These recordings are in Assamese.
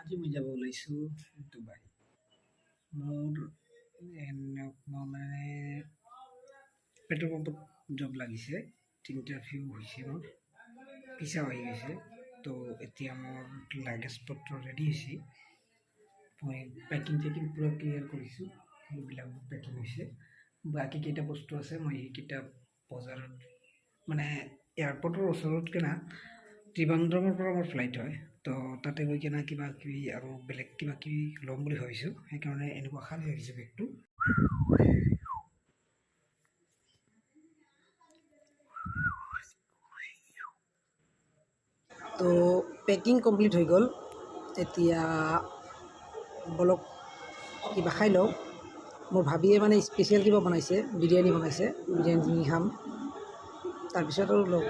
আজি মই যাব ওলাইছোঁ ডুবাই। মোৰ মানে পেট্ৰল পাম্পত জব লাগিছে, ইণ্টাৰভিউ হৈছে, মোৰ পিছা হৈ গৈছে। তো এতিয়া মোৰ লাগেজ পত্ৰ ৰেডি হৈছে, মই পেকিং পূৰা ক্লিয়াৰ কৰিছোঁ, সেইবিলাক পেকিং হৈছে। বাকী কেইটা বস্তু আছে মই সেইকেইটা বজাৰত মানে এয়াৰপৰ্টৰ ওচৰত কিনা ত্ৰিবান্দ্ৰমৰ পৰা মোৰ ফ্লাইট হয়, তো তাতে গৈ কিনে কিবা কিবি আৰু বেলেগ কিবা কিবি ল'ম বুলি ভাবিছোঁ, সেইকাৰণে এনেকুৱা খালী ৰাখিছোঁ বেগটো। তো পেকিং কমপ্লিট হৈ গ'ল, এতিয়া বলক কিবা খাই লওঁ। মোৰ ভাবিয়ে মানে স্পেচিয়েল কিবা বনাইছে, বিৰিয়ানী বনাইছে, বিৰিয়ানী খাম, তাৰপিছত আৰু লগ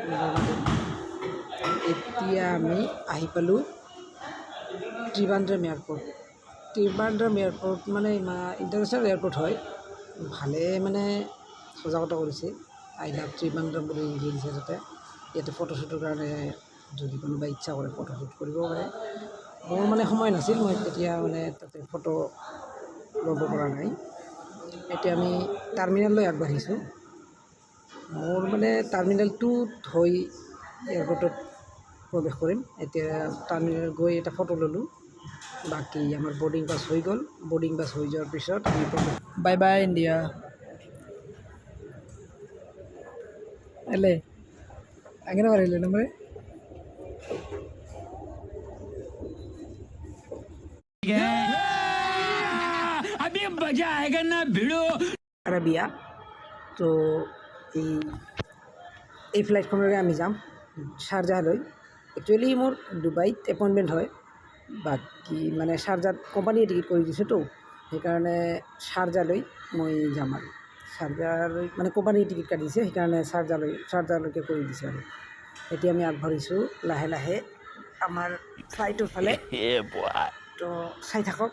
এতিয়া আমি আহি পালোঁ ত্ৰিবান্দ্ৰম এয়াৰপৰ্ট। ত্ৰিবান্দ্ৰম এয়াৰপৰ্ট মানে ইণ্টাৰনেশ্যনেল এয়াৰপৰ্ট হয়, ভালে মানে সজাগতা কৰিছে, আই লাভ ত্ৰিবান্দ্ৰম বুলি লিখি দিছে তাতে। ইয়াতে ফটোশ্বুটৰ কাৰণে যদি কোনোবাই ইচ্ছা কৰে ফটোশ্বুট কৰিব পাৰে। মোৰ মানে সময় নাছিল, মই তেতিয়া মানে তাতে ফটো ল'ব পৰা নাই। এতিয়া আমি টাৰ্মিনেললৈ আগবাঢ়িছোঁ। মোৰ মানে টাৰ্মিনেল 2ত হৈ এয়াৰপৰ্টত প্ৰৱেশ কৰিম। এতিয়া টাৰ্মিনেল গৈ এটা ফটো ল'লোঁ, বাকী আমাৰ বৰ্ডিং পাছ হৈ গ'ল। বৰ্ডিং পাছ হৈ যোৱাৰ পিছত আমি বাই বাই ইণ্ডিয়া। അല്ലേ അങ്ങനെ പറയില്ലേ നമ്മൾ? अभी मजा आएगा ना भिड़ो। আরাবিয়া। তো এই ফ্লাইটখনেৰে আমি যাম শ্বাৰজাহলৈ। একচুৱেলি মোৰ ডুবাইত এপইণ্টমেণ্ট হয়, বাকী মানে শ্বাৰজাত কোম্পানীয়ে টিকেট কৰি দিছেতো, সেইকাৰণে শ্বাৰজালৈ মই যাম আৰু শ্বাৰজালৈ মানে কোম্পানীয়ে টিকেট কাটিছে, সেইকাৰণে শ্বাৰজালৈকে কৰি দিছে আৰু। এতিয়া আমি আগবাঢ়িছোঁ লাহে লাহে আমাৰ ফ্লাইটৰ ফালে। তো চাই থাকক।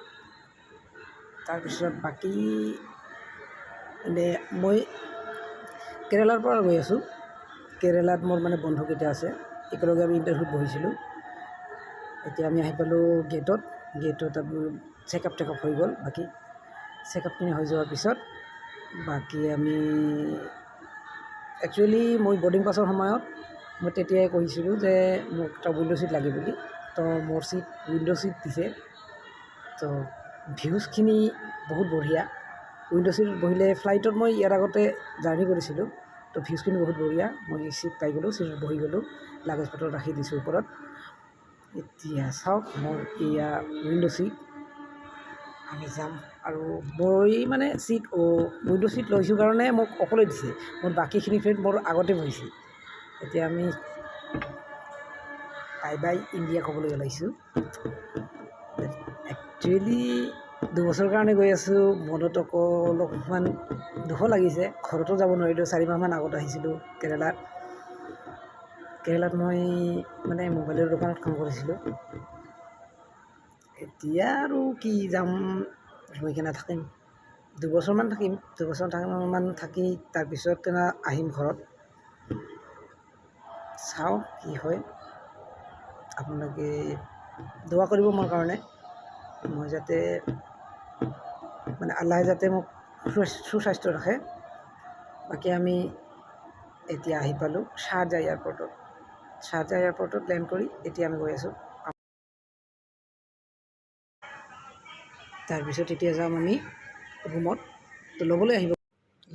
তাৰপিছত বাকী মই কেৰেলাৰ পৰা গৈ আছোঁ। কেৰেলাত মোৰ মানে বন্ধুকেইটা আছে, একেলগে আমি ইণ্টাৰভিউত বহিছিলোঁ। এতিয়া আমি আহি পালোঁ গেটত আমি চেকআপ টেকআপ হৈ গ'ল। বাকী চেকআপখিনি হৈ যোৱাৰ পিছত বাকী আমি একচুৱেলি মই বৰ্ডিং পাছৰ সময়ত মই তেতিয়াই কৈছিলোঁ যে মোক এটা উইণ্ড' ছিট লাগে বুলি। তো মোৰ উইণ্ড' ছিট দিছে। তো ভিউজখিনি বহুত বঢ়িয়া। উইণ্ড' ছিটত বহিলে ফ্লাইটত মই ইয়াৰ আগতে জাৰ্ণি কৰিছিলোঁ, তো ভিউজখিনি বহুত বঢ়িয়া। মই ছিট পাই গ'লোঁ, ছিটত বহি গ'লোঁ, লাগেজ পত্ৰ ৰাখি দিছোঁ ওপৰত। এতিয়া চাওক মোৰ এয়া উইণ্ড' ছিট, আমি যাম। আৰু মই মানে উইণ্ড' ছিট লৈছোঁ কাৰণে মোক অকলে দিছে, মোৰ বাকীখিনি ফ্ৰেণ্ড মোৰ আগতে বহিছে। এতিয়া আমি বাই বাই ইণ্ডিয়া ক'বলৈ ওলাইছোঁ। একচুৱেলি 2 বছৰৰ কাৰণে গৈ আছোঁ, মনত অলপমান দুখ লাগিছে। ঘৰতো যাব নোৱাৰিলোঁ, 4 মাহমান আগত আহিছিলোঁ কেৰেলাত মই মানে মোবাইলৰ দোকানত কাম কৰিছিলোঁ। এতিয়া আৰু কি যাম, গৈ কিনে থাকিম 2 বছৰমান থাকিম, 2 বছৰমান থাকি তাৰপিছত আহিম ঘৰত। চাওঁ কি হয়, আপোনালোকে দোৱা কৰিব মোৰ কাৰণে, মই যাতে মানে আল্লাহে যাতে মোক সুস্বাস্থ্য ৰাখে। বাকী আমি এতিয়া আহি পালোঁ শ্বাৰজাহ এয়াৰপৰ্টত। শ্বাৰজাহ এয়াৰপৰ্টত লেণ্ড কৰি এতিয়া আমি গৈ আছোঁ। তাৰপিছত এতিয়া যাম আমি ৰুমত, তো ল'বলৈ আহিব।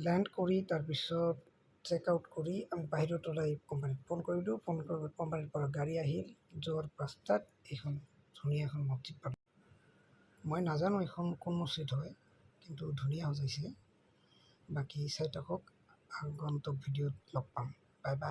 লেণ্ড কৰি তাৰপিছত চেক আউট কৰি আমি বাহিৰত ওলাই কোম্পানীত ফোন কৰিলোঁ। ফোন কৰি কোম্পানীৰ পৰা গাড়ী আহিল। যোৱাৰ ৰাস্তাত এইখন ধুনীয়া এখন মছজিদ পালোঁ। মই নাজানো এইখন কোন মছজিদ হয়, কিন্তু ধুনীয়া সজাইছে। বাকী চাই থাকক, আগন্তুক ভিডিঅ'ত লগ পাম। Bye bye.